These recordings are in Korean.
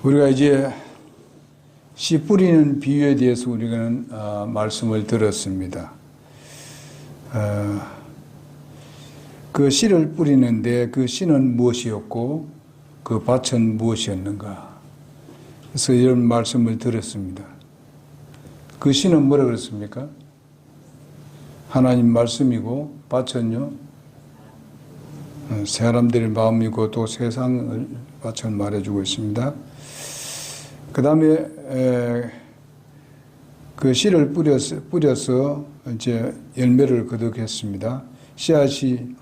우리가 이제 씨 뿌리는 비유에 대해서 우리는 말씀을 들었습니다. 그 씨를 뿌리는데 그 씨는 무엇이었고 그 밭은 무엇이었는가? 그래서 이런 말씀을 들었습니다. 그 씨는 뭐라 그랬습니까? 하나님 말씀이고 밭은요 사람들의 마음이고 또 세상을 밭을 말해주고 있습니다. 그 다음에 그 씨를 뿌려서 이제 열매를 거두겠습니다. 씨앗이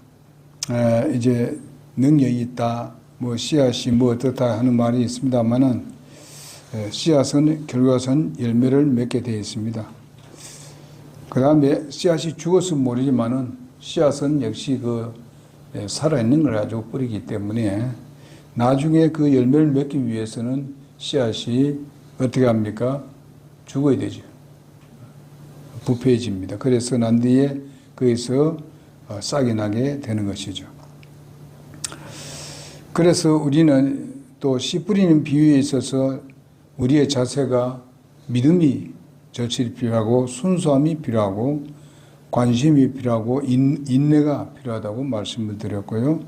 이제 능력이 있다, 뭐 씨앗이 뭐 어떻다 하는 말이 있습니다만은 씨앗은 결과선 열매를 맺게 되어 있습니다. 그 다음에 씨앗이 죽었으면 모르지만은 씨앗은 역시 그 살아있는 걸 가지고 뿌리기 때문에 나중에 그 열매를 맺기 위해서는 씨앗이 어떻게 합니까? 죽어야 되죠. 부패해집니다. 그래서 난 뒤에 거기서 싹이 나게 되는 것이죠. 그래서 우리는 또 씨 뿌리는 비유에 있어서 우리의 자세가 믿음이 절실히 필요하고 순수함이 필요하고 관심이 필요하고 인내가 필요하다고 말씀을 드렸고요.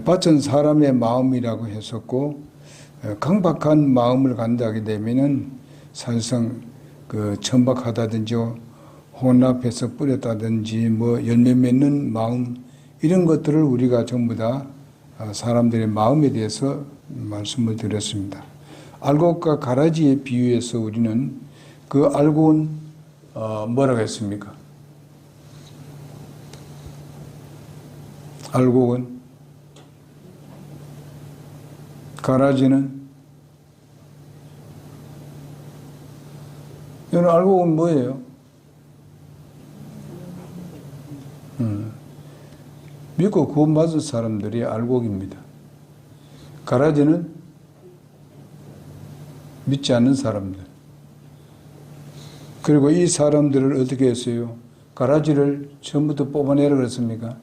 밭은 사람의 마음이라고 했었고 강박한 마음을 간다게 되면은 사실상 그 천박하다든지 혼합해서 뿌렸다든지 뭐 열매 맺는 마음 이런 것들을 우리가 전부 다 사람들의 마음에 대해서 말씀을 드렸습니다. 알곡과 가라지의 비유에서 우리는 그 알곡은 뭐라고 했습니까? 알곡은 가라지는 여러분 알곡은 뭐예요? 믿고 구원받은 사람들이 알곡입니다. 가라지는 믿지 않는 사람들. 그리고 이 사람들을 어떻게 했어요? 가라지를 처음부터 뽑아내라 그랬습니까?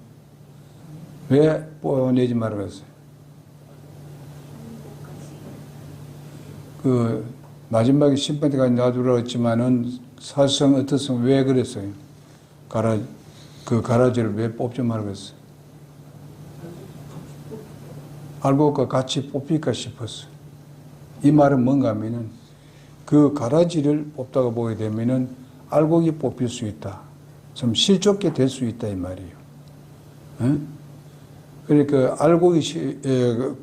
왜 뽑아내지 말라 그랬어요? 그 마지막에 심판 때까지 놔두라고 했지만은 사실상 어떻습니까? 왜 그랬어요? 그 가라지를 왜 뽑지 말라 그랬어요? 알곡과 같이 뽑힐까 싶었어요. 이 말은 뭔가 하면은 그 가라지를 뽑다가 보게 되면은 알곡이 뽑힐 수 있다. 좀 실족게 될 수 있다 이 말이에요. 응? 그러니까 알곡이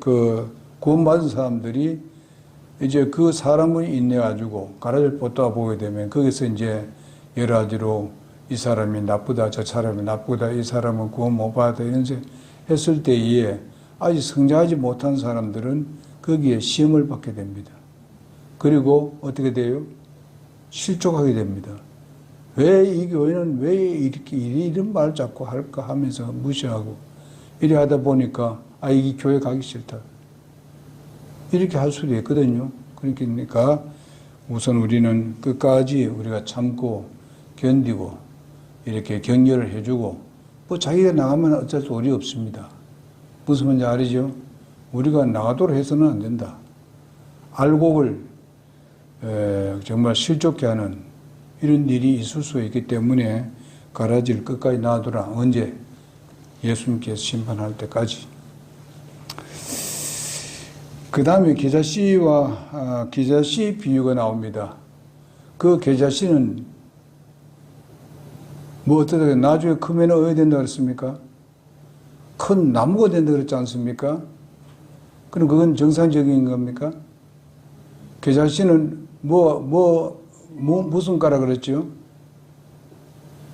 그 구원받은 사람들이 이제 그 사람을 인내가지고 가라지를 뽑다가 보게 되면 거기서 이제 여러 가지로 이 사람이 나쁘다, 저 사람이 나쁘다, 이 사람은 구원 못 받았다 이런 식 했을 때에 아직 성장하지 못한 사람들은 거기에 시험을 받게 됩니다. 그리고 어떻게 돼요? 실족하게 됩니다. 왜 이 교회는 왜 이렇게 이런 말 자꾸 할까 하면서 무시하고 이래 하다 보니까 이 교회 가기 싫다. 이렇게 할 수도 있거든요. 그러니까 우선 우리는 끝까지 우리가 참고 견디고 이렇게 격려를 해주고 뭐 자기가 나가면 어쩔 수 없이 없습니다. 무슨 말인지 알죠? 우리가 나가도록 해서는 안 된다. 알곡을 정말 실족케 하는 이런 일이 있을 수 있기 때문에 가라지를 끝까지 놔두라. 언제? 예수님께서 심판할 때까지. 그 다음에 계자씨와 계자씨 비유가 나옵니다. 그 계자씨는 뭐 어떻게 나중에 크면 어디 된다 그랬습니까? 큰 나무가 된다 그랬지 않습니까? 그럼 그건 정상적인 겁니까? 계자씨는 무슨 가라 그랬죠?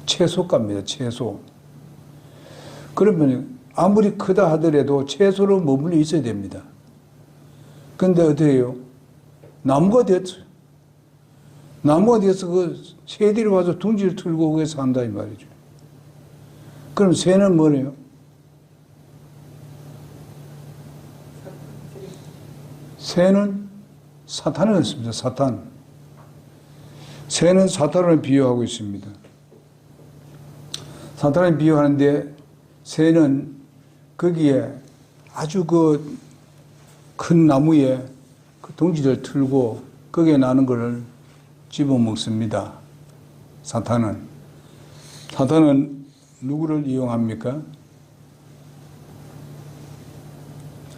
채소가입니다. 채소. 그러면 아무리 크다 하더라도 채소로 머물러 있어야 됩니다. 근데 어떻게 해요? 나무가 됐어요. 나무가 돼서 그 새들이 와서 둥지를 틀고 거기서 산다 이 말이죠. 그럼 새는 뭐래요? 새는 사탄을 했습니다. 사탄. 새는 사탄을 비유하고 있습니다. 사탄을 비유하는데 새는 거기에 아주 그 큰 나무에 그 둥지를 틀고 거기에 나는 것을 집어먹습니다. 사탄은 누구를 이용합니까?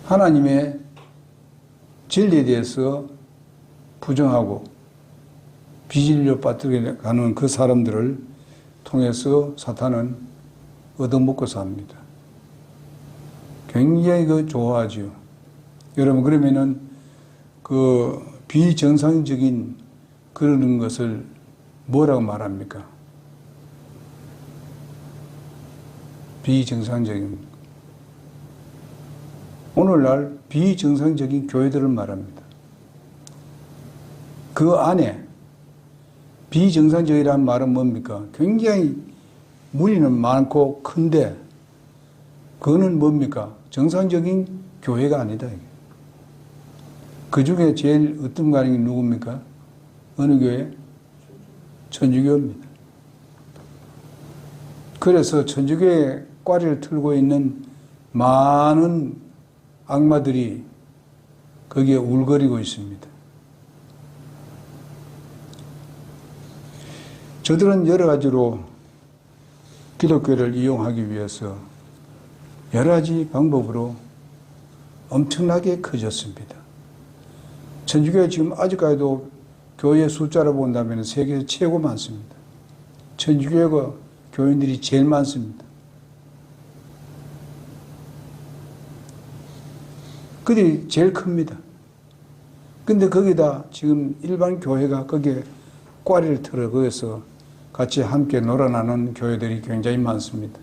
하나님의 진리에 대해서 부정하고 비진리로 빠뜨려가는 그 사람들을 통해서 사탄은 얻어먹고 삽니다. 굉장히 좋아하죠. 여러분, 그러면은 그 비정상적인 그런 것을 뭐라고 말합니까? 비정상적인. 오늘날 비정상적인 교회들을 말합니다. 그 안에 비정상적이라는 말은 뭡니까? 굉장히 무리는 많고 큰데 그거는 뭡니까? 정상적인 교회가 아니다. 그 중에 제일 어떤 가령이 누굽니까? 어느 교회? 천주교입니다. 그래서 천주교의 꽈리를 틀고 있는 많은 악마들이 거기에 울거리고 있습니다. 저들은 여러 가지로 기독교를 이용하기 위해서 여러 가지 방법으로 엄청나게 커졌습니다. 천주교가 지금 아직까지도 교회 숫자로 본다면 세계에서 최고 많습니다. 천주교가 교인들이 제일 많습니다. 그들이 제일 큽니다. 근데 거기다 지금 일반 교회가 거기에 꽈리를 틀어 거기서 같이 함께 놀아나는 교회들이 굉장히 많습니다.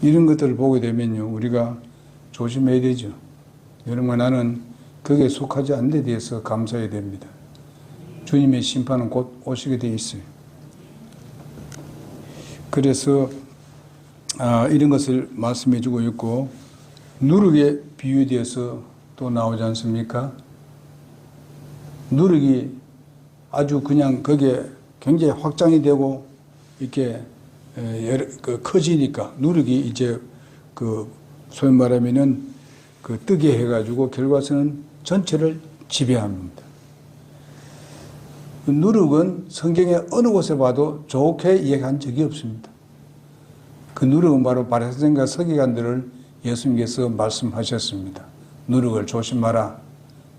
이런 것들을 보게 되면요, 우리가 조심해야 되죠. 여러분, 나는 거기에 속하지 않는 데 대해서 감사해야 됩니다. 주님의 심판은 곧 오시게 되어 있어요. 그래서 이런 것을 말씀해 주고 있고, 누룩의 비유에 대해서 또 나오지 않습니까? 누룩이 아주 그냥 거기에 굉장히 확장이 되고 이렇게 커지니까 누룩이 이제 소위 말하면은 뜨게 해가지고 결과서는 전체를 지배합니다. 누룩은 성경에 어느 곳에 봐도 좋게 얘기한 적이 없습니다. 그 누룩은 바로 바리새인과 서기관들을 예수님께서 말씀하셨습니다. 누룩을 조심하라.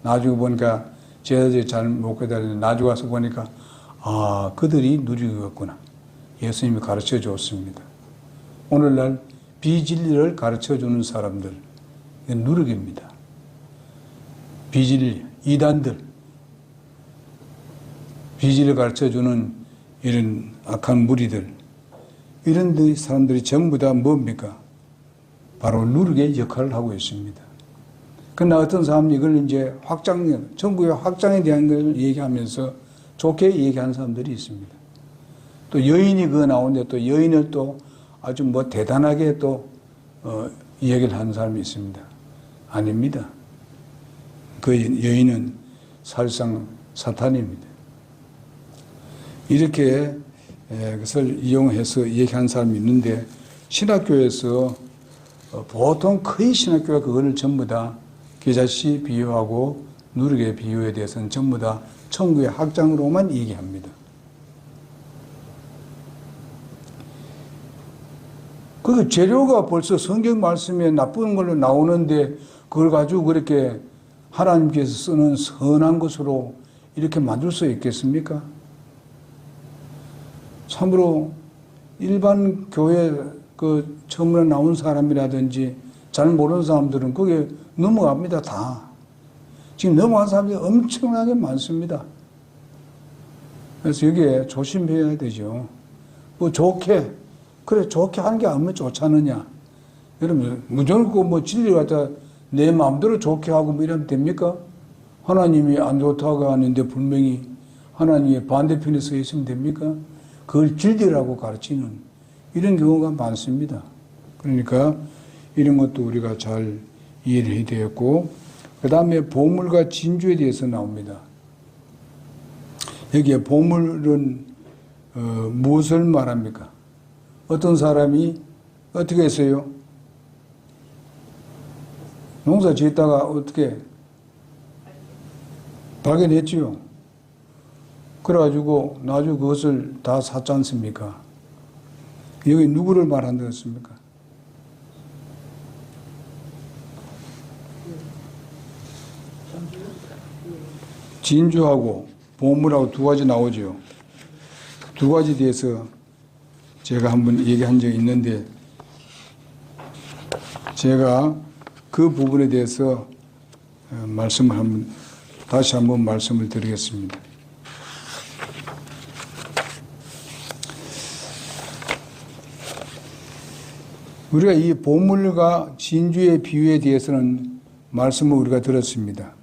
나중에 보니까 제자들이 잘 못 깨달았는데 나중에 와서 보니까 그들이 누룩이었구나. 예수님이 가르쳐 줬습니다. 오늘날 비진리를 가르쳐 주는 사람들, 누룩입니다. 비진리, 이단들, 비진리를 가르쳐 주는 이런 악한 무리들, 이런 사람들이 전부 다 뭡니까? 바로 누룩의 역할을 하고 있습니다. 그러나 어떤 사람이 이걸 이제 전국의 확장에 대한 걸 얘기하면서 좋게 얘기하는 사람들이 있습니다. 또 여인이 그거 나오는데 또 여인을 또 아주 대단하게 또 이야기를 하는 사람이 있습니다. 아닙니다. 그 여인은 사실상 사탄입니다. 이렇게 그것을 이용해서 얘기하는 사람이 있는데 신학교에서 보통 거의 신학교가 그거를 전부 다 겨자씨 비유하고 누룩의 비유에 대해서는 전부 다 천국의 확장으로만 얘기합니다. 그 재료가 벌써 성경 말씀에 나쁜 걸로 나오는데 그걸 가지고 그렇게 하나님께서 쓰는 선한 것으로 이렇게 만들 수 있겠습니까? 참으로 일반 교회 처음에 나온 사람이라든지 잘 모르는 사람들은 거기에 넘어갑니다, 다. 지금 넘어간 사람들이 엄청나게 많습니다. 그래서 여기에 조심해야 되죠. 좋게 하는 게 아무리 좋잖느냐. 여러분, 무조건 진리를 갖다 내 마음대로 좋게 하고 이러면 됩니까? 하나님이 안 좋다고 하는데 분명히 하나님의 반대편에 서 있으면 됩니까? 그걸 진리라고 가르치는 이런 경우가 많습니다. 그러니까 이런 것도 우리가 잘 이해를 해야 되겠고, 그 다음에 보물과 진주에 대해서 나옵니다. 여기에 보물은 무엇을 말합니까? 어떤 사람이 어떻게 했어요? 농사 지었다가 어떻게 발견했지요. 그래가지고 나중에 그것을 다 샀지 않습니까? 여기 누구를 말한다고 했습니까? 진주하고 보물하고 두 가지 나오죠. 두 가지 대해서 제가 한번 얘기한 적이 있는데, 제가 그 부분에 대해서 다시 한번 말씀을 드리겠습니다. 우리가 이 보물과 진주의 비유에 대해서는 말씀을 우리가 들었습니다.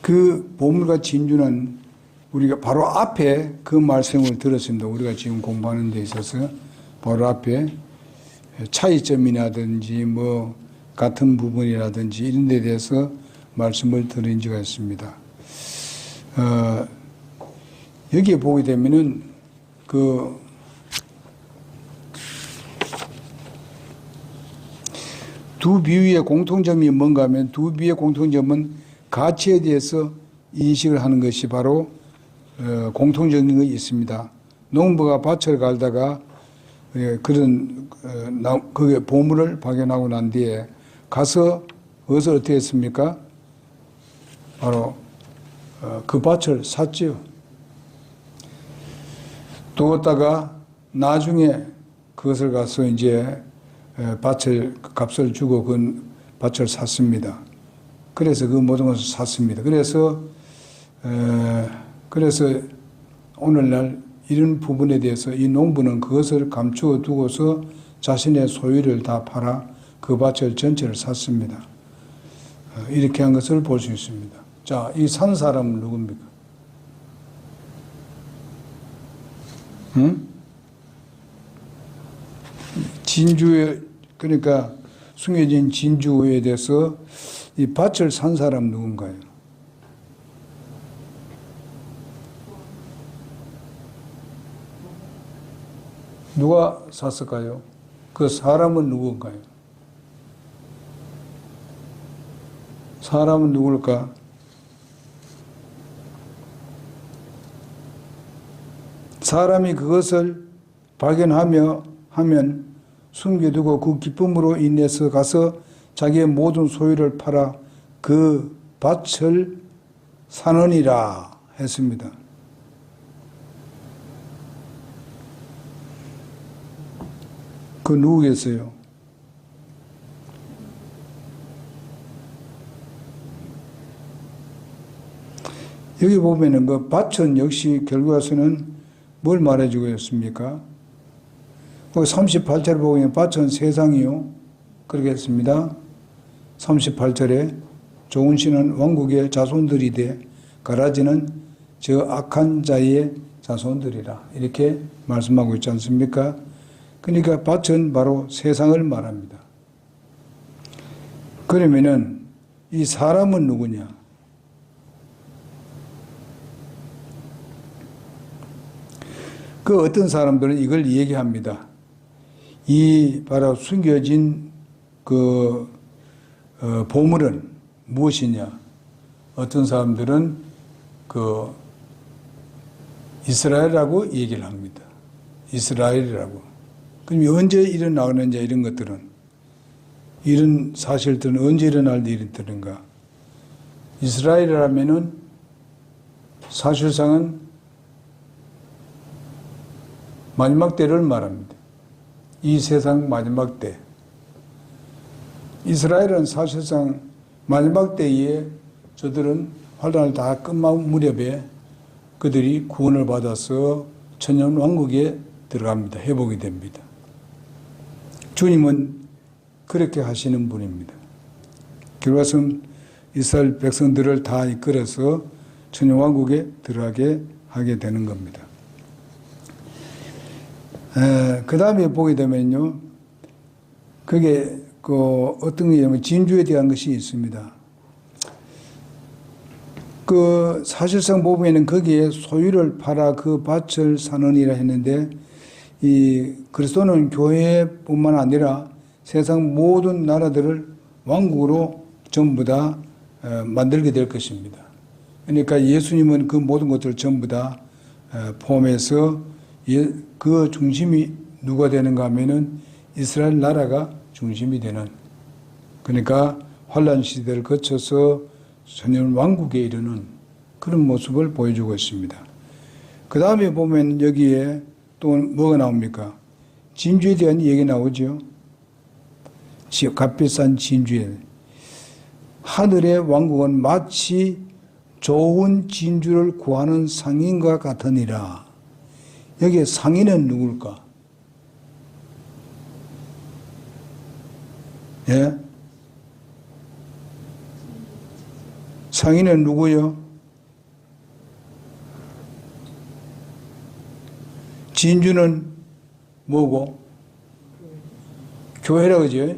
그 보물과 진주는 우리가 바로 앞에 그 말씀을 들었습니다. 우리가 지금 공부하는 데 있어서 바로 앞에 차이점이라든지 뭐 같은 부분이라든지 이런 데 대해서 말씀을 드린 적가 있습니다. 여기에 보게 되면은 두 비유의 공통점이 뭔가 하면, 두 비유의 공통점은 가치에 대해서 인식을 하는 것이 바로 공통적인 것이 있습니다. 농부가 밭을 갈다가 그게 보물을 발견하고 난 뒤에 가서 어디서 어떻게 했습니까? 바로 그 밭을 샀지요. 두었다가 나중에 그것을 가서 이제 값을 주고 그 밭을 샀습니다. 그래서 그 모든 것을 샀습니다. 그래서 오늘날 이런 부분에 대해서 이 농부는 그것을 감추어 두고서 자신의 소유를 다 팔아 그 밭을 전체를 샀습니다. 이렇게 한 것을 볼 수 있습니다. 자, 이 산 사람은 누굽니까? 진주에, 그러니까 숨겨진 진주에 대해서 이 밭을 산 사람 누군가요? 누가 샀을까요? 그 사람은 누군가요? 사람은 누굴까? 사람이 그것을 하면 숨겨두고 그 기쁨으로 인해서 가서 자기의 모든 소유를 팔아 그 밭을 사느니라 했습니다. 그 누구겠어요? 여기 보면은 그 밭은 역시 결과서는 뭘 말해주고 있습니까? 38절을 보면 밭은 세상이요. 그러겠습니다. 38절에 좋은 씨는 왕국의 자손들이되 가라지는 저 악한 자의 자손들이라. 이렇게 말씀하고 있지 않습니까? 그러니까 밭은 바로 세상을 말합니다. 그러면은 이 사람은 누구냐? 그 어떤 사람들은 이걸 얘기합니다. 이 바로 숨겨진 보물은 무엇이냐? 어떤 사람들은 이스라엘이라고 얘기를 합니다. 이스라엘이라고. 그럼 언제 일어나느냐 이런 것들은, 이런 사실들은 언제 일어날 일들인가? 이스라엘이라면은 사실상은 마지막 때를 말합니다. 이 세상 마지막 때. 이스라엘은 사실상 마지막 때에 저들은 환란을 다 끝마은 무렵에 그들이 구원을 받아서 천년 왕국에 들어갑니다. 회복이 됩니다. 주님은 그렇게 하시는 분입니다. 결과선 이스라엘 백성들을 다 이끌어서 천년 왕국에 들어가게 하게 되는 겁니다. 그 다음에 보게 되면요, 그게 어떤 게냐면 진주에 대한 것이 있습니다. 사실상 보면은 거기에 소유를 팔아 그 밭을 사느니라 했는데, 이 그리스도는 교회뿐만 아니라 세상 모든 나라들을 왕국으로 전부 다 만들게 될 것입니다. 그러니까 예수님은 그 모든 것들을 전부 다 포함해서 그 중심이 누가 되는가 하면은 이스라엘 나라가 중심이 되는, 그러니까 환란 시대를 거쳐서 천년 왕국에 이르는 그런 모습을 보여주고 있습니다. 그 다음에 보면 여기에 또 뭐가 나옵니까? 진주에 대한 얘기 나오죠. 값비싼 진주에. 하늘의 왕국은 마치 좋은 진주를 구하는 상인과 같으니라. 여기에 상인은 누굴까? 예? 상인은 누구요? 진주는 뭐고? 교회라 그죠?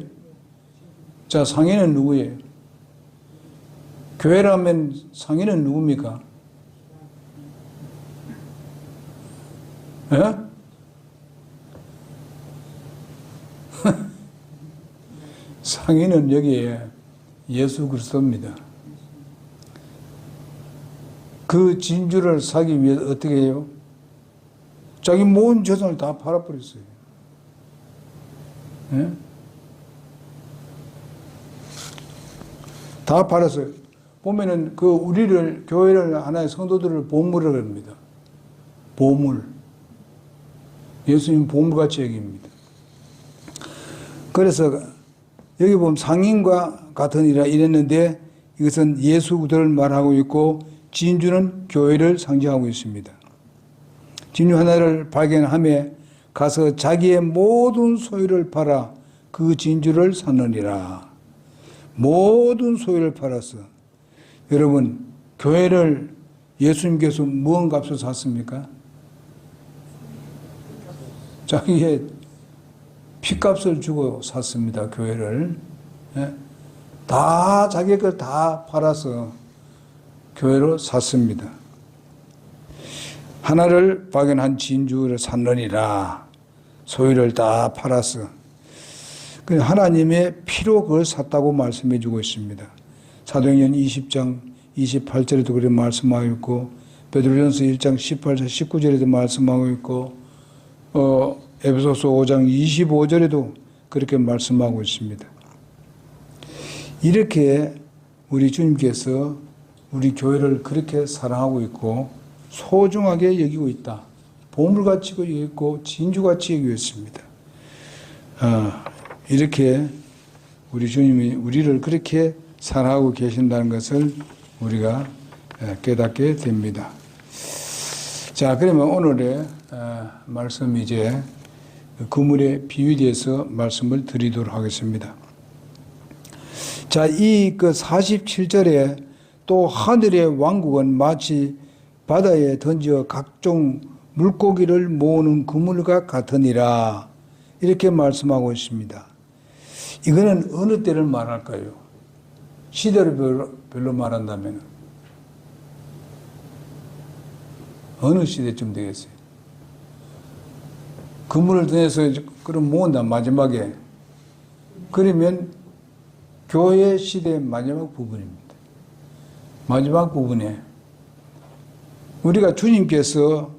자, 상인은 누구예요? 교회라면 상인은 누굽니까? 예? 상인은 여기에 예수 그리스도입니다. 그 진주를 사기 위해 어떻게 해요? 자기 모든 재산을 다 팔아버렸어요. 예? 다 팔았어요. 보면은 그 우리를, 교회를, 하나의 성도들을 보물이라고 합니다. 보물. 예수님 보물같이 여깁니다. 그래서 여기 보면 상인과 같으니라 이랬는데 이것은 예수들을 말하고 있고 진주는 교회를 상징하고 있습니다. 진주 하나를 발견하며 가서 자기의 모든 소유를 팔아 그 진주를 샀느니라. 모든 소유를 팔았어. 여러분, 교회를 예수님께서 무언 값을 샀습니까? 자기의 피값을 주고 샀습니다. 교회를. 다 자기 걸 다 팔아서 교회로 샀습니다. 하나를 발견한 진주를 샀느니라. 소유를 다 팔았어. 하나님의 피로 그걸 샀다고 말씀해 주고 있습니다. 사도행전 20장 28절에도 그렇게 말씀하고 있고 베드로전서 1장 18절 19절에도 말씀하고 있고 에베소서 5장 25절에도 그렇게 말씀하고 있습니다. 이렇게 우리 주님께서 우리 교회를 그렇게 사랑하고 있고 소중하게 여기고 있다. 보물같이 여기고 있고 진주같이 여기고 있습니다. 이렇게 우리 주님이 우리를 그렇게 사랑하고 계신다는 것을 우리가 깨닫게 됩니다. 자, 그러면 오늘의 말씀 이제 그물의 비유에 대해서 말씀을 드리도록 하겠습니다. 자, 이 47절에 또 하늘의 왕국은 마치 바다에 던져 각종 물고기를 모으는 그물과 같으니라. 이렇게 말씀하고 있습니다. 이거는 어느 때를 말할까요? 시대를 별로 말한다면 어느 시대쯤 되겠어요? 그물을 던져서 그럼 모은다 마지막에. 그러면 교회 시대의 마지막 부분입니다. 마지막 부분에 우리가 주님께서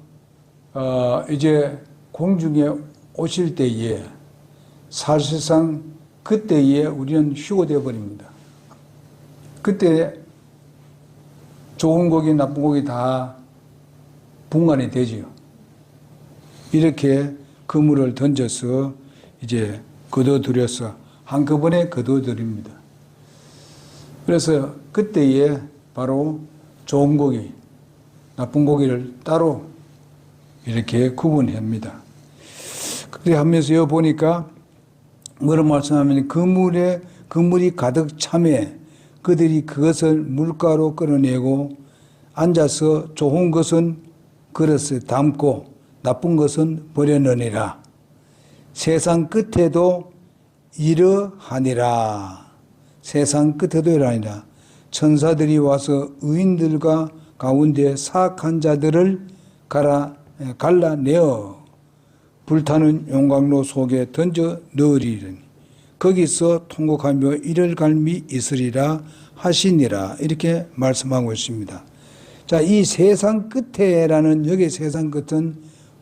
이제 공중에 오실 때에 사실상 그때에 우리는 휴고되어 버립니다. 그때 좋은 고기 나쁜 고기 다 분간이 되지요. 이렇게 그물을 던져서 이제 거둬들여서 한꺼번에 거둬들입니다. 그래서 그때에 바로 좋은 고기, 나쁜 고기를 따로 이렇게 구분합니다. 그렇게 하면서 여기 보니까 뭐를 말씀하면 그물이 가득 차매 그들이 그것을 물가로 끌어내고 앉아서 좋은 것은 그릇에 담고 나쁜 것은 버려놓으니라. 세상 끝에도 이러하니라. 세상 끝에도 이러하니라. 천사들이 와서 의인들과 가운데 사악한 자들을 갈라내어 불타는 용광로 속에 던져 넣으리니 거기서 통곡하며 이를 갈미 있으리라 하시니라. 이렇게 말씀하고 있습니다. 자, 이 세상 끝에라는 여기 세상 끝은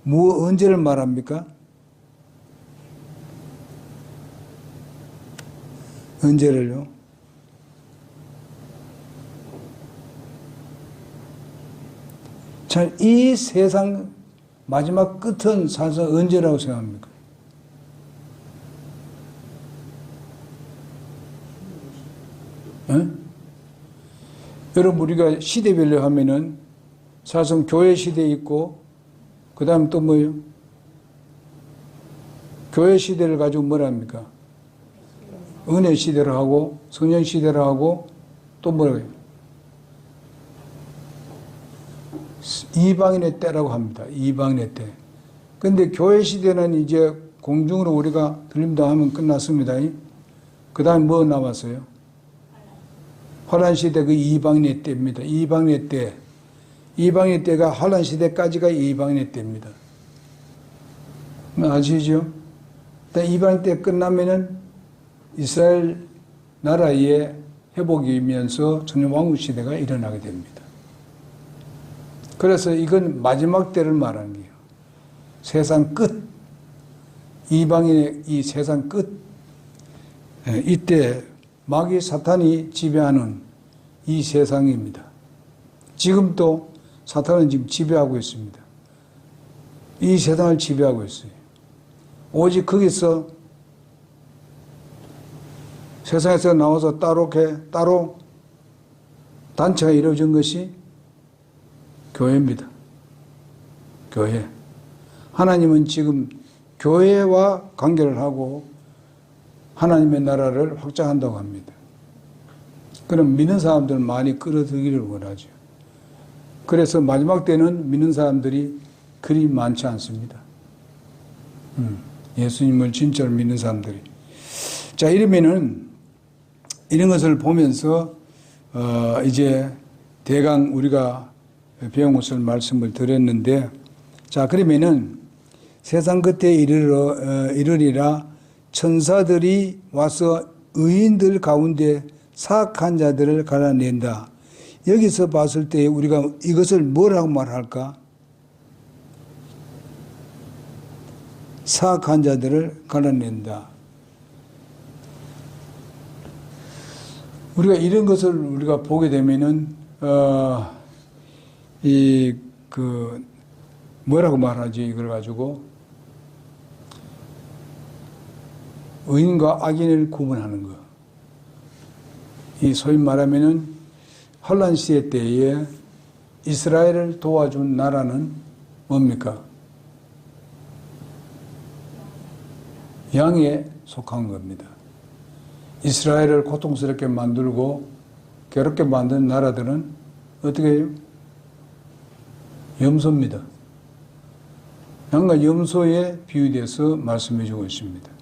언제를 말합니까? 언제를요? 자, 이 세상 마지막 끝은 사실 언제라고 생각합니까? 에? 여러분, 우리가 시대별로 하면은 사실 교회 시대 있고, 그 다음 또 뭐예요? 교회 시대를 가지고 뭐랍니까? 은혜 시대를 하고, 성령 시대를 하고, 또 뭐예요? 이방인의 때라고 합니다. 이방인의 때. 근데 교회 시대는 이제 공중으로 우리가 들림다 하면 끝났습니다. 그 다음에 뭐 남았어요? 환란 시대 그 이방인의 때입니다. 이방인의 때. 이방인의 때가 환란 시대까지가 이방인의 때입니다. 아시죠? 이방인 때 끝나면은 이스라엘 나라의 회복이면서 천년왕국 시대가 일어나게 됩니다. 그래서 이건 마지막 때를 말하는 거예요. 세상 끝. 이방인의 이 세상 끝. 이때 마귀 사탄이 지배하는 이 세상입니다. 지금도 사탄은 지금 지배하고 있습니다. 이 세상을 지배하고 있어요. 오직 거기서 세상에서 나와서 따로 단체가 이루어진 것이 교회입니다. 교회. 하나님은 지금 교회와 관계를 하고 하나님의 나라를 확장한다고 합니다. 그럼 믿는 사람들은 많이 끌어들이기를 원하죠. 그래서 마지막 때는 믿는 사람들이 그리 많지 않습니다. 예수님을 진짜로 믿는 사람들이. 자, 이러면은 이런 것을 보면서 이제 대강 우리가 배운 것을 말씀을 드렸는데, 자, 그러면은 세상 끝에 이르리라 천사들이 와서 의인들 가운데 사악한 자들을 갈라낸다. 여기서 봤을 때 우리가 이것을 뭐라고 말할까? 사악한 자들을 갈라낸다. 우리가 이런 것을 우리가 보게 되면은 뭐라고 말하지? 이걸 가지고 의인과 악인을 구분하는 거. 이 소위 말하면은 환란 시대 때에 이스라엘을 도와준 나라는 뭡니까? 양에 속한 겁니다. 이스라엘을 고통스럽게 만들고 괴롭게 만든 나라들은 어떻게 해요? 염소입니다. 양과 염소에 비유돼서 말씀해 주고 있습니다.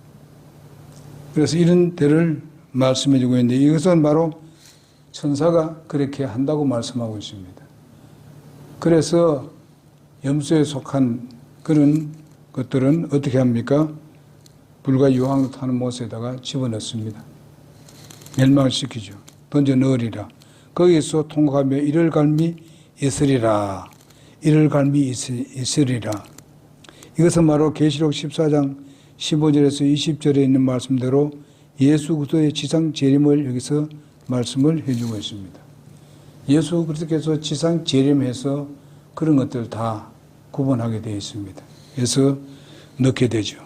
그래서 이런 때를 말씀해 주고 있는데 이것은 바로 천사가 그렇게 한다고 말씀하고 있습니다. 그래서 염소에 속한 그런 것들은 어떻게 합니까? 불과 유황을 타는 못에다가 집어넣습니다. 멸망시키죠. 던져 넣으리라. 거기서 통과하며 이를 갈미 있으리라. 이를 갈미 있으리라. 이것은 바로 계시록 14장 15절에서 20절에 있는 말씀대로 예수 그리스도의 지상 재림을 여기서 말씀을 해주고 있습니다. 예수 그리스도께서 지상 재림해서 그런 것들 다 구분하게 되어 있습니다. 그래서 넣게 되죠.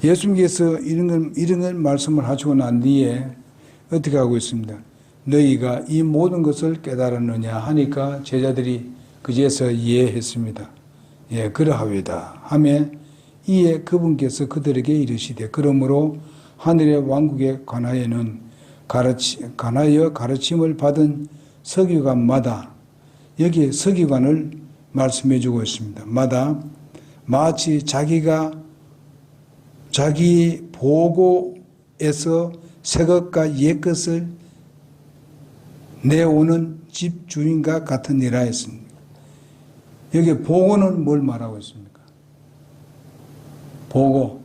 예수님께서 이런 걸 말씀을 하시고 난 뒤에 어떻게 하고 있습니다. 너희가 이 모든 것을 깨달았느냐 하니까 제자들이 그제서 이해했습니다. 예, 그러하외다 하며 이에 그분께서 그들에게 이르시되 그러므로 하늘의 왕국에 관하여는 관하여 가르침을 받은 서기관마다 여기에 서기관을 말씀해 주고 있습니다. 마다 마치 자기 보고에서 새 것과 옛 것을 내오는 집 주인과 같으니라 했습니다. 여기 보고는 뭘 말하고 있습니까? 보고.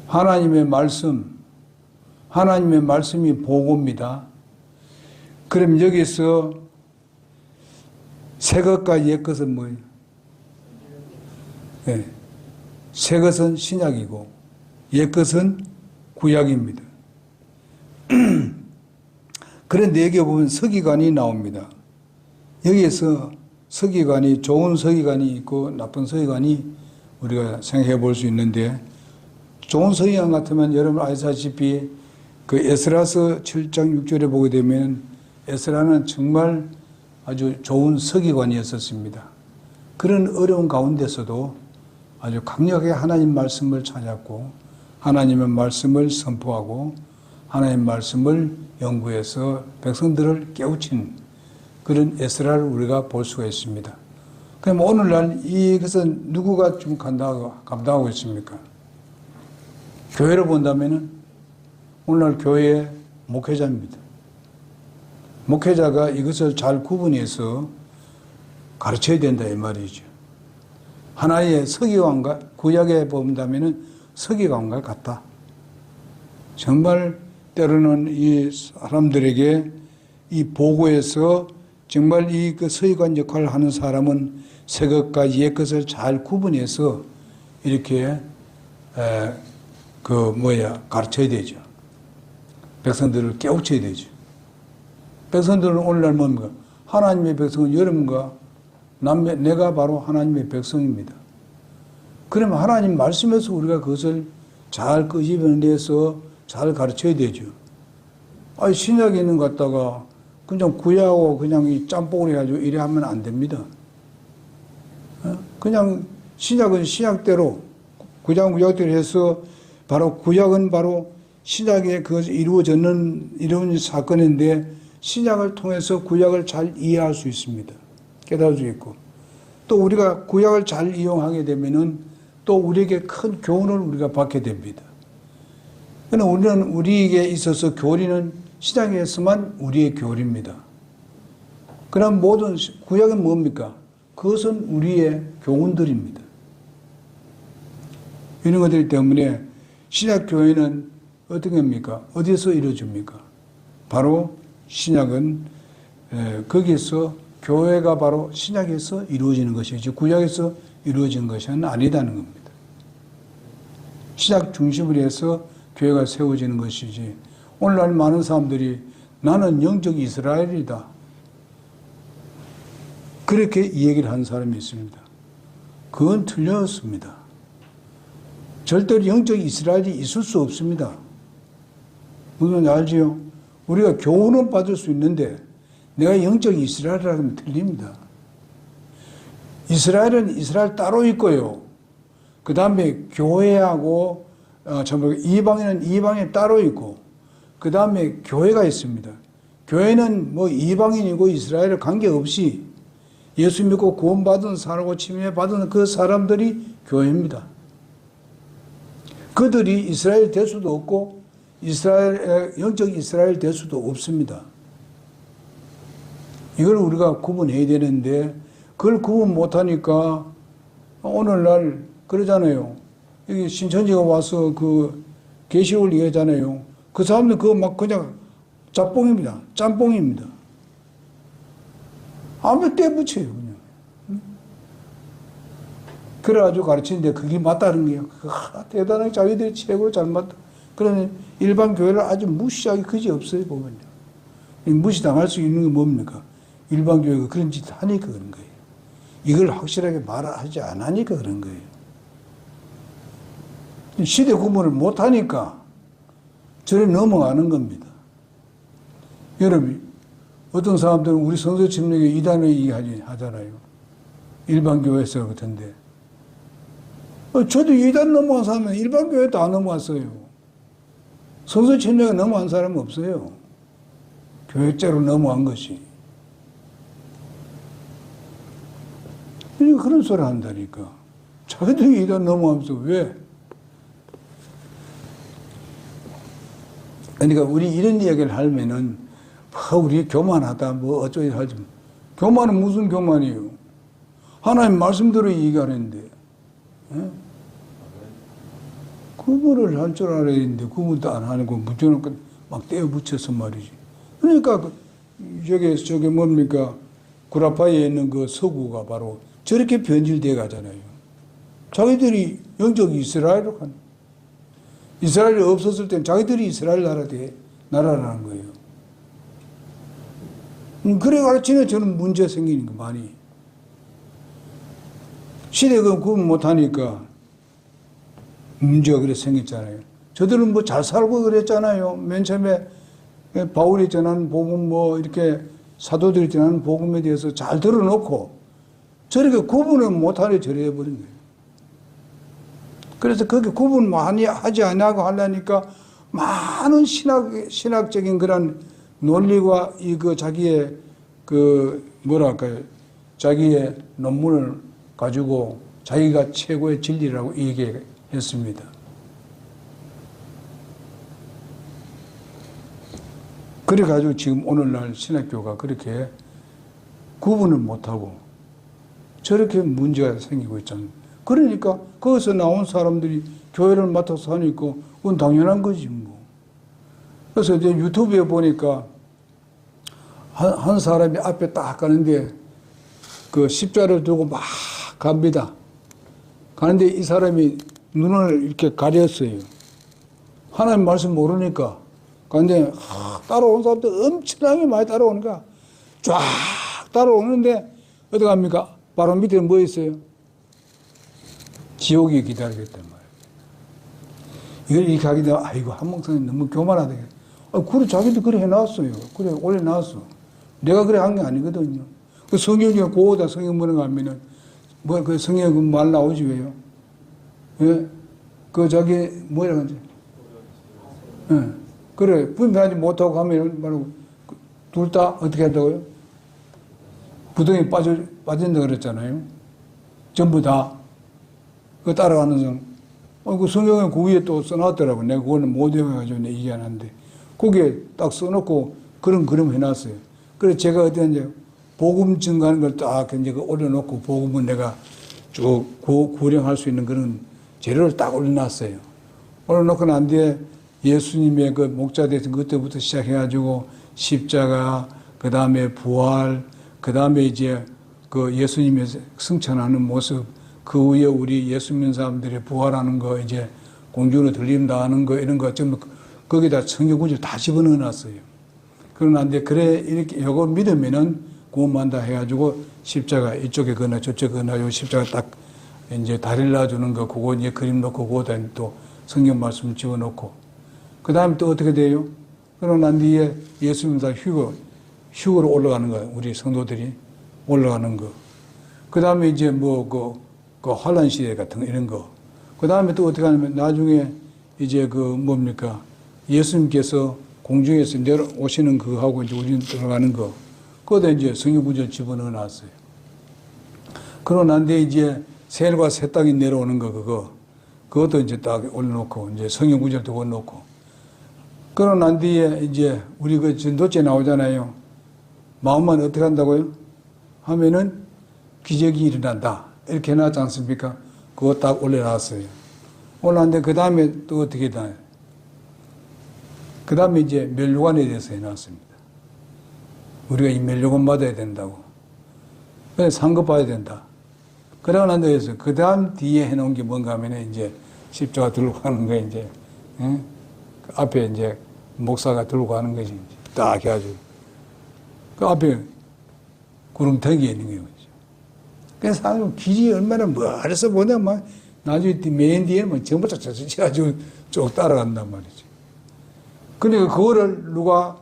하나님의 말씀, 하나님의 말씀이 보고입니다. 그럼 여기서 새 것과 옛 것은 뭐예요? 네. 새 것은 신약이고 옛 것은 구약입니다. 그런데 여기 보면 서기관이 나옵니다. 여기에서 서기관이, 좋은 서기관이 있고 나쁜 서기관이 우리가 생각해 볼 수 있는데, 좋은 서기관 같으면 여러분 아시다시피 그 에스라서 7장 6절에 보게 되면 에스라는 정말 아주 좋은 서기관이었었습니다. 그런 어려운 가운데서도 아주 강력하게 하나님 말씀을 찾았고 하나님의 말씀을 선포하고 하나님 말씀을 연구해서 백성들을 깨우친 그런 에스라를 우리가 볼 수가 있습니다. 그럼 오늘날 이것은 누구가 좀 감당하고 있습니까? 교회로 본다면은 오늘날 교회의 목회자입니다. 목회자가 이것을 잘 구분해서 가르쳐야 된다 이 말이죠. 하나의 서기관과, 구약에 본다면은 서기관과 같다. 정말 때로는 이 사람들에게 이 보고에서 정말 이 그 서기관 역할을 하는 사람은 새 것과 옛 것을 잘 구분해서 이렇게 가르쳐야 되죠. 백성들을 깨우쳐야 되죠. 백성들은 오늘날 뭡니까? 하나님의 백성은 여러분과 내가 바로 하나님의 백성입니다. 그러면 하나님 말씀에서 우리가 그것을 잘 끄집어내서 잘 가르쳐야 되죠. 아니, 신약에 있는 것 갖다가 그냥 구약하고 그냥 이 짬뽕을 해가지고 이래 하면 안 됩니다. 그냥 신약은 신약대로, 구약은 구약대로 해서 바로 구약은 바로 신약에 그것이 이루어진 사건인데 신약을 통해서 구약을 잘 이해할 수 있습니다. 깨달을 수 있고. 또 우리가 구약을 잘 이용하게 되면은 또 우리에게 큰 교훈을 우리가 받게 됩니다. 그러나 우리는 우리에게 있어서 교리는 신약에서만 우리의 교리입니다. 그럼 모든 구약은 뭡니까? 그것은 우리의 교훈들입니다. 이런 것들 때문에 신약 교회는 어떻게 합니까? 어디서 이루어집니까? 바로 신약은 거기에서 교회가 바로 신약에서 이루어지는 것이지 구약에서 이루어진 것은 아니다는 겁니다. 신약 중심으로 해서 교회가 세워지는 것이지 오늘날 많은 사람들이 나는 영적 이스라엘이다. 그렇게 이 얘기를 하는 사람이 있습니다. 그건 틀렸습니다. 절대로 영적 이스라엘이 있을 수 없습니다. 무슨 말인지 알지요? 우리가 교훈은 받을 수 있는데 내가 영적 이스라엘이라고 하면 틀립니다. 이스라엘은 이스라엘 따로 있고요. 그 다음에 교회하고 이방인은 이방인 따로 있고 그 다음에 교회가 있습니다. 교회는 뭐 이방인이고 이스라엘에 관계없이 예수 믿고 구원받은 사람하고 침례받은 그 사람들이 교회입니다. 그들이 이스라엘 될 수도 없고 영적 이스라엘 될 수도 없습니다. 이걸 우리가 구분해야 되는데 그걸 구분 못하니까 오늘날 그러잖아요. 여기 신천지가 와서 그 계시록을 얘기하잖아요. 그 사람들 그거 막 그냥 짬뽕입니다. 짬뽕입니다. 아무 떼붙여요 그냥. 그래가지고 가르치는데 그게 맞다는 게요. 대단하게 자기들이 최고 잘 맞다. 그러면 일반 교회를 아주 무시하기 그지없어요 보면요. 무시당할 수 있는 게 뭡니까? 일반 교회가 그런 짓 하니까 그런 거예요. 이걸 확실하게 말하지 않으니까 그런 거예요. 시대 구분을 못하니까 저래 넘어가는 겁니다. 여러분, 어떤 사람들은 우리 성서 침략에 이단을 얘기하잖아요. 일반 교회에서 같은데. 저도 이단 넘어간 사람은 일반 교회 다 넘어갔어요. 성서 침략에 넘어간 사람은 없어요. 교회째로 넘어간 것이. 그런 소리 한다니까. 자기들이 이단 넘어가면서 왜? 그러니까 우리 이런 이야기를 하면은 우리 교만하다 뭐 어쩌고 하지. 교만은 무슨 교만이에요? 하나님 말씀대로 얘기하는데. 구분을 할 줄 알아야 되는데 구분도 안 하고 무조건 막 떼어 붙여서 말이지. 그러니까 저게 뭡니까? 구라파에 있는 그 서구가 바로 저렇게 변질돼 가잖아요. 자기들이 영적 이스라엘로 간. 이스라엘이 없었을 땐 자기들이 이스라엘 나라라는 거예요. 그래 가르치면 저는 문제 생기는 거 많이. 시대가 구분 못하니까 문제가 그래 생겼잖아요. 저들은 뭐 잘 살고 그랬잖아요. 맨 처음에 바울이 전하는 복음 이렇게 사도들이 전하는 복음에 대해서 잘 들어놓고 저렇게 구분을 못하게 저래버린 거예요. 그래서 그게 구분 많이 하지 않냐고 하려니까 많은 신학적인 그런 논리와 자기의 자기의 논문을 가지고 자기가 최고의 진리라고 얘기했습니다. 그래가지고 지금 오늘날 신학교가 그렇게 구분을 못하고 저렇게 문제가 생기고 있잖아요. 그러니까 거기서 나온 사람들이 교회를 맡아서 하니까 그건 당연한 거지 뭐. 그래서 이제 유튜브에 보니까 한 사람이 앞에 딱 가는데 그 십자를 들고 막 갑니다. 가는데 이 사람이 눈을 이렇게 가렸어요. 하나님 말씀 모르니까. 그런데 따라오는 사람들 엄청나게 많이 따라오니까 쫙 따라오는데 어디 갑니까? 바로 밑에 뭐 있어요? 지옥이 기다리겠단 말이에요. 이걸 이렇게 하게 되면 아이고 한목사님 너무 교만하다. 그래 자기도 그래 해놨어요. 그래 올려놨어. 내가 그래 한 게 아니거든요. 그 성경에 고다 성경 보는 거 하면은 그 성경에 그 말 나오지 왜요? 예? 그 자기 뭐라 그러지? 예. 그래 분별하지 못하고 하면 바로 둘 다 어떻게 한다고요? 부동에 빠진다 그랬잖아요. 전부 다. 그 따라가는 사람. 그 성경에 그 위에 또 써놨더라고. 내가 그거는 못 외워가지고 내가 얘기 안 하는데. 거기에 딱 써놓고 그런 그림 해놨어요. 그래서 제가 어디에 복음 증가하는 걸 딱 이제 올려놓고 복음은 내가 쭉 구령할 수 있는 그런 재료를 딱 올려놨어요. 올려놓고 난 뒤에 예수님의 그 목자 되신 그때부터 시작해가지고 십자가, 그 다음에 부활, 그 다음에 이제 그 예수님의 승천하는 모습, 그 위에 우리 예수 믿는 사람들이 부활하는 거, 이제 공중으로 들림당하는 거, 이런 거 전부 거기다 성경 구절 다 집어넣어 놨어요. 그러는데 그래 이렇게 요거 믿으면은 구원받는다 해가지고 십자가 이쪽에 거나 저쪽에 거나 요 십자가 딱 이제 다리를 놔주는 거 그거 이제 그림 놓고 그거다 또 성경 말씀 집어넣고 그 다음에 또 어떻게 돼요? 그러고 난 뒤에 예수님 다 휴거로 올라가는 거예요. 우리 성도들이 올라가는 거. 그 다음에 이제 그 환란 시대 같은 거 이런 거. 그 다음에 또 어떻게 하냐면 나중에 이제 뭡니까? 예수님께서 공중에서 내려오시는 그거하고 이제 우리는 들어가는 거. 그거다 이제 성경 구절 집어넣어 놨어요. 그러고 난 뒤에 이제 새하늘과 새 땅이 내려오는 거 그것도 이제 딱 올려놓고 이제 성경 구절도 올려놓고. 그러고 난 뒤에 이제 우리 그 전도체 나오잖아요. 마음만 어떻게 한다고요? 하면은 기적이 일어난다. 이렇게 해놨지 않습니까? 그거 딱 올려놨어요. 올라왔는데 그 다음에 또 어떻게 되나요? 그 다음에 이제 멸류관에 대해서 해놨습니다. 우리가 이 멸류관 받아야 된다고. 그래서 상급 받아야 된다. 그러고 난 데에서 그 다음 뒤에 해놓은 게 뭔가 하면 이제 십자가 들고 가는 거 이제, 예? 그 앞에 이제 목사가 들고 가는 것이 이제 딱 해가지고. 그 앞에 구름탱이에 있는 거예요. 그래서 사람은 길이 얼마나 멀어서 보냐, 막, 나중에 맨 뒤에는 전부 다 저가지고 쭉 따라간단 말이죠. 그러니까 그거를 누가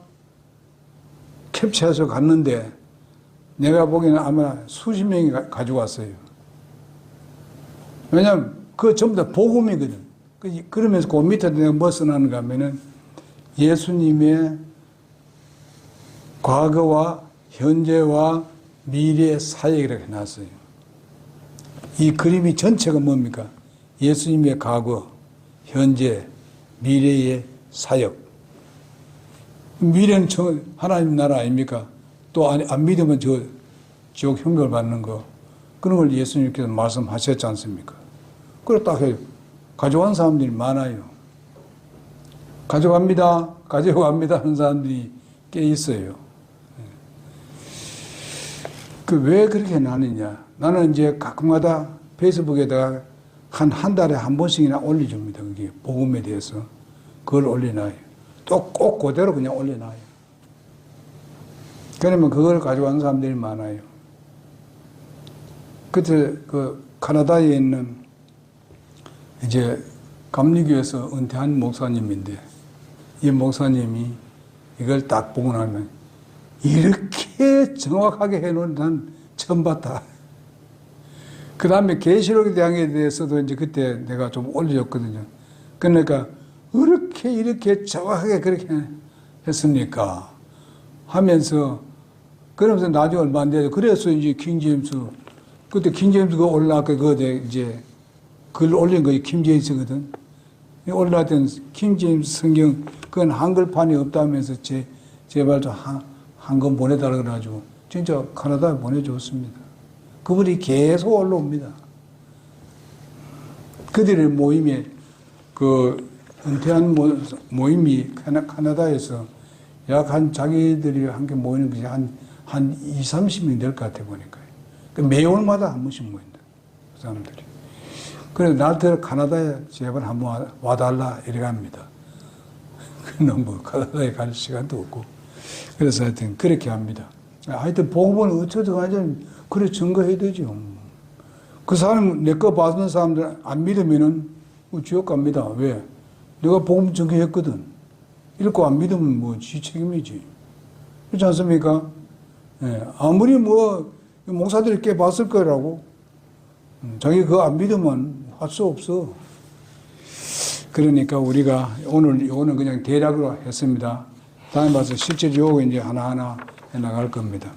캡처해서 갔는데 내가 보기에는 아마 수십 명이 가지고 왔어요. 왜냐면 그거 전부 다 복음이거든. 그러면서 그 밑에 내가 뭐 써놨는가 하면은 예수님의 과거와 현재와 미래의 사역이라고 해놨어요. 이 그림이 전체가 뭡니까? 예수님의 과거, 현재, 미래의 사역. 미래는 하나님 나라 아닙니까? 또 안 믿으면 지옥 형벌 받는 거. 그런 걸 예수님께서 말씀하셨지 않습니까? 그래 딱 해요. 가져간 사람들이 많아요. 가져갑니다. 가져갑니다 하는 사람들이 꽤 있어요. 그 왜 그렇게 나느냐. 나는 이제 가끔가다 페이스북에다가 한 달에 한 번씩이나 올려줍니다. 그게 복음에 대해서. 그걸 올려놔요. 또 꼭 그대로 그냥 올려놔요. 그러면 그걸 가져간 사람들이 많아요. 그때 그 카나다에 있는 이제 감리교에서 은퇴한 목사님인데 이 목사님이 이걸 딱 보고 나면 이렇게 정확하게 해놓은 난 처음 봤다. 그 다음에 계시록에 대해서도 이제 그때 내가 좀 올려줬거든요. 그러니까 이렇게 정확하게 그렇게 했습니까? 하면서 그러면서 나중에 얼마 안 돼서 그래서 이제 킹제임스 그때 킹제임스 그거 올라왔고 그거 이제 글 올린 거이 킹제임스거든. 올라왔던 킹제임스 성경 그건 한글판이 없다면서 제발 좀 한 권 보내달라 그래가지고 진짜 카나다에 보내줬습니다. 그분이 계속 올라옵니다. 그들의 모임에 그 은퇴한 모임이 카나다에서 약 자기들이 함께 모이는 것이 한 20, 30명 될 것 같아 보니까요. 매월마다 한 번씩 모인다. 그 사람들이. 그래서 나한테 카나다에 제발 한번 와달라 이래 갑니다. 그는 뭐 카나다에 갈 시간도 없고. 그래서 하여튼 그렇게 합니다. 하여튼 복음은 어쩌든 간에 그래 증거해야 되죠. 그 사람 내 거 받는 사람들 안 믿으면은 지옥 갑니다. 왜? 내가 복음 증거했거든. 읽고 안 믿으면 뭐 지 책임이지. 그렇지 않습니까? 예, 아무리 뭐 목사들이 꽤 봤을 거라고 자기 그거 안 믿으면 할 수 없어. 그러니까 우리가 오늘 이거는 그냥 대략으로 했습니다. 다음에 봐서 실제적으로 이제 하나하나 해 나갈 겁니다.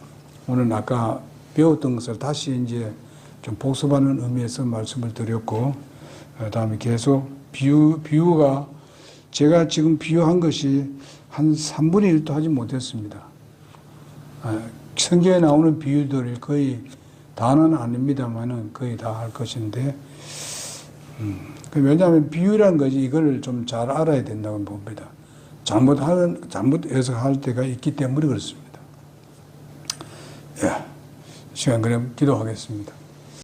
오늘 아까 배웠던 것을 다시 이제 좀 복습하는 의미에서 말씀을 드렸고, 다음에 계속 비유가 제가 지금 비유한 것이 한 3분의 1도 하지 못했습니다. 성경에 나오는 비유들이 거의 다는 아닙니다만은 거의 다 할 것인데, 왜냐하면 비유라는 것이 이걸 좀 잘 알아야 된다고 봅니다. 잘못해서 할 때가 있기 때문에 그렇습니다. 예, 시간 그럼 기도하겠습니다.